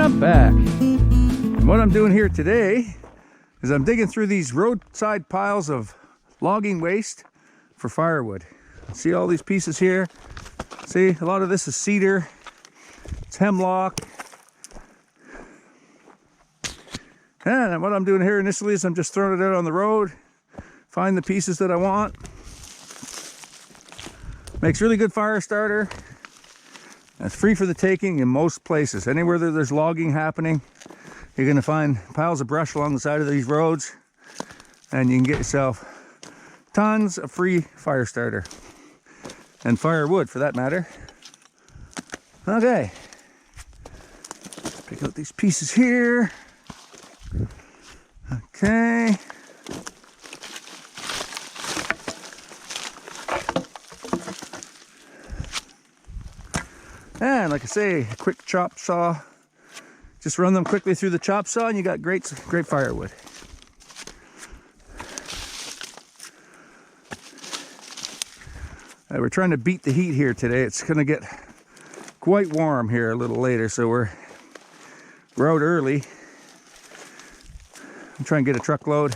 I'm back. And what I'm doing here today is I'm digging through these roadside piles of logging waste for firewood. See all these pieces here? See, a lot of this is cedar, it's hemlock. And what I'm doing here initially is I'm just throwing it out on the road, find the pieces that I want. Makes really good fire starter. It's free for the taking in most places. Anywhere that there's logging happening, you're going to find piles of brush along the side of these roads, and you can get yourself tons of free fire starter and firewood for that matter. Okay, pick out these pieces here. Okay. And like I say, a quick chop saw. Just run them quickly through the chop saw and you got great firewood. We're trying to beat the heat here today. It's going to get quite warm here a little later, so we're out early. I'm trying to get a truckload.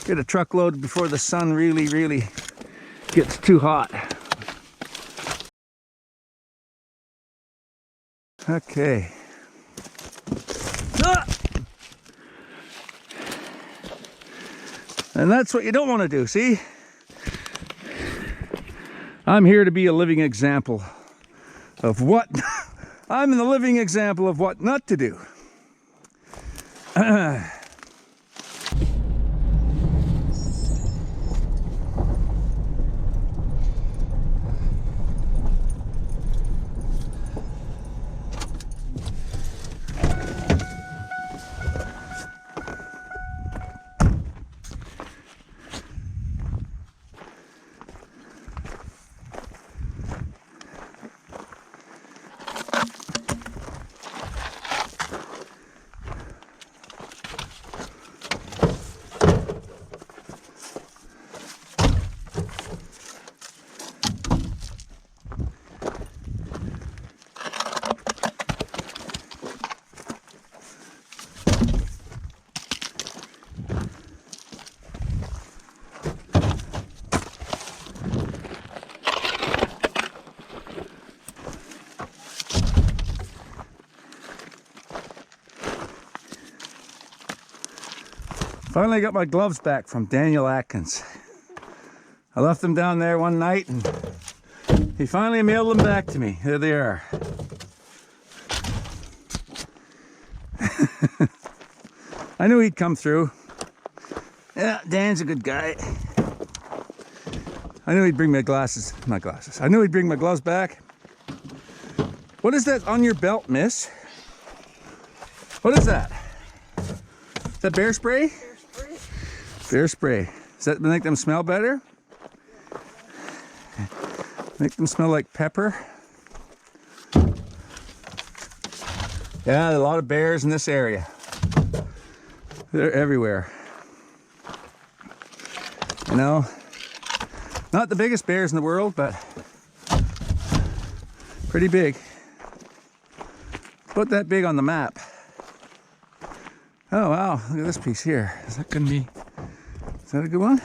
Get a truckload before the sun really gets too hot. Okay. Ah! And that's what you don't want to do, see? I'm here to be a living example of what I'm the living example of what not to do. Finally got my gloves back from Daniel Atkins. I left them down there one night and he finally mailed them back to me. There they are. I knew he'd come through. Yeah, Dan's a good guy. I knew he'd bring my glasses. I knew he'd bring my gloves back. What is that on your belt, miss? What is that? Is that bear spray? Bear spray. Does that make them smell better? Make them smell like pepper? Yeah, a lot of bears in this area. They're everywhere. You know, not the biggest bears in the world, but pretty big. Put that big on the map. Oh wow, look at this piece here. Is that gonna be, is that a good one?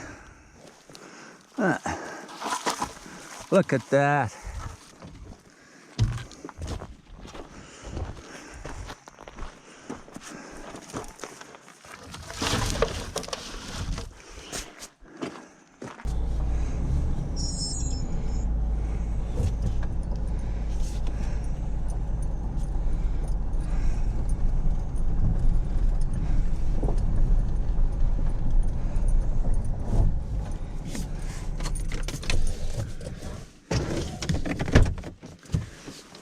Look at that.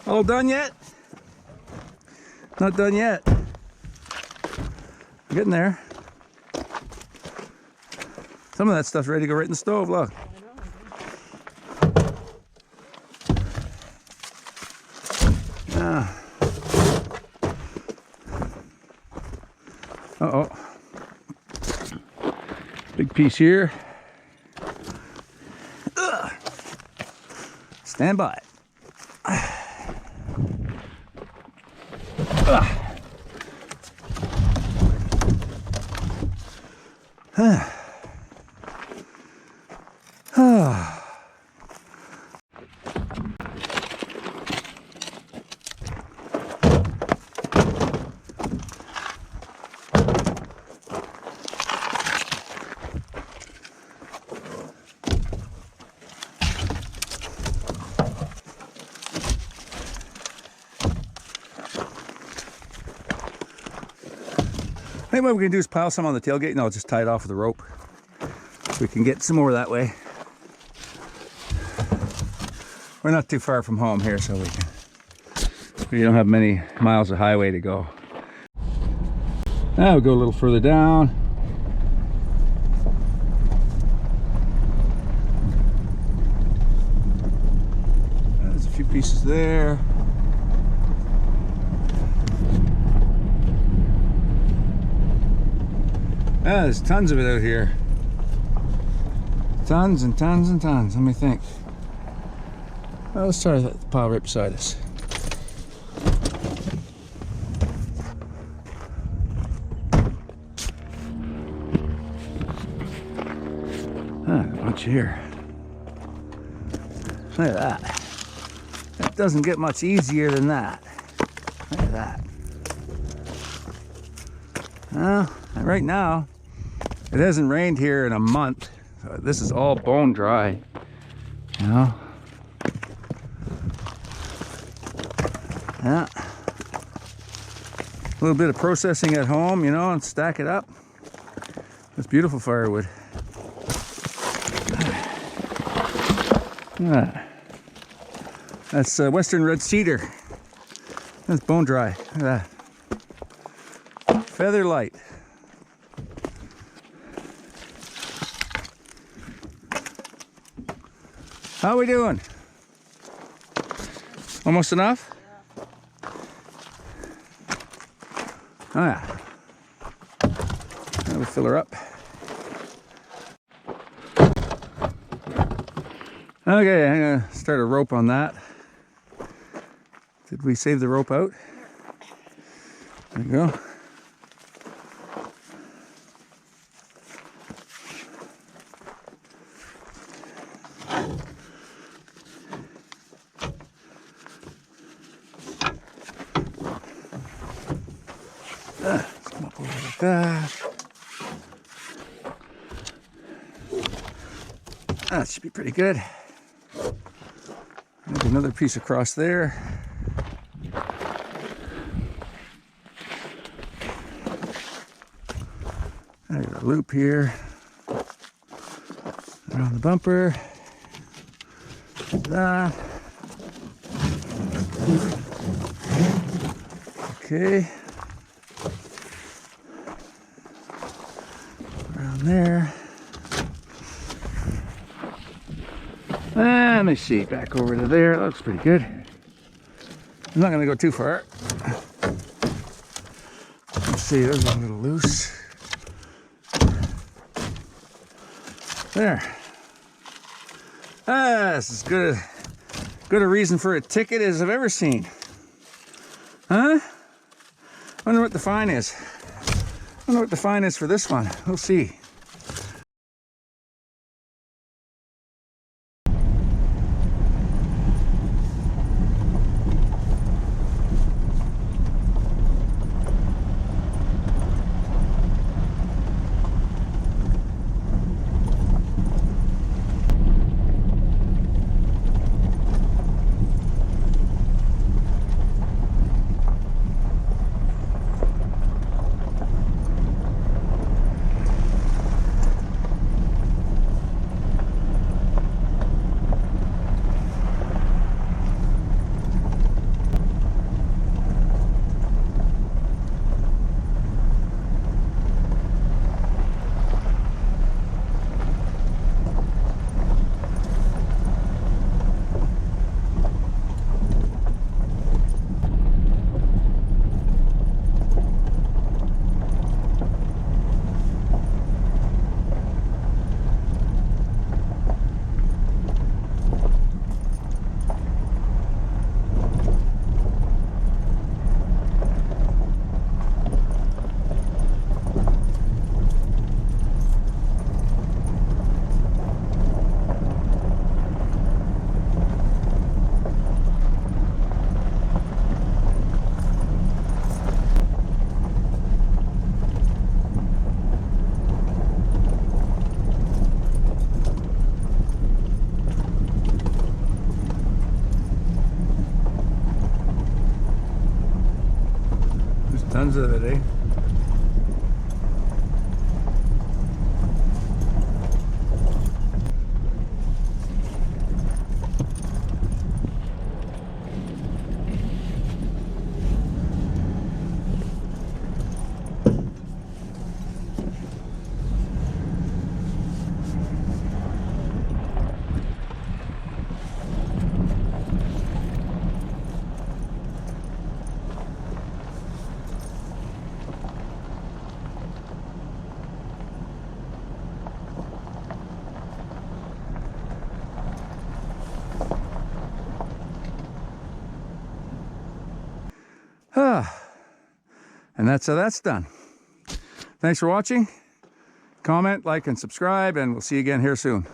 All done yet? Not done yet. I'm getting there. Some of that stuff's ready to go right in the stove, look. Uh-oh. Big piece here. Stand by. Maybe what we can do is pile some on the tailgate. No, just tie it off with a rope. We can get some more that way. We're not too far from home here, so we don't have many miles of highway to go. Now we'll go a little further down. There's a few pieces there. There's tons of it out here. Tons and tons and tons. Let me think. Well, let's try that pile right beside us. A bunch here. Look at that. It doesn't get much easier than that. Look at that. Well, right now, it hasn't rained here in a month. So this is all bone dry, you know. Yeah. A little bit of processing at home, you know, and stack it up. That's beautiful firewood. Yeah. That's western red cedar. That's bone dry. Look at that. Feather light. How are we doing? Almost enough? Oh yeah. Now we fill her up. Okay, I'm gonna start a rope on that. Did we save the rope out? There you go. Let's come up over like that. That should be pretty good. Maybe another piece across there. There's a loop here. Around the bumper. That. Okay. Around there. Let me see, back over to there. That looks pretty good. I'm not going to go too far. Let's see, those are a little loose. There. This is good a reason for a ticket as I've ever seen. Huh? Wonder what the fine is. Wonder what the fine is for this one. We'll see. Tons of it, eh? And that's how that's done. Thanks for watching. Comment, like, and subscribe, and we'll see you again here soon.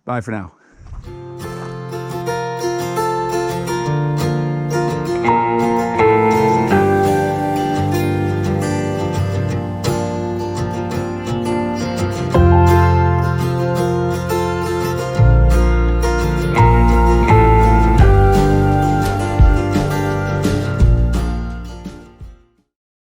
Bye for now.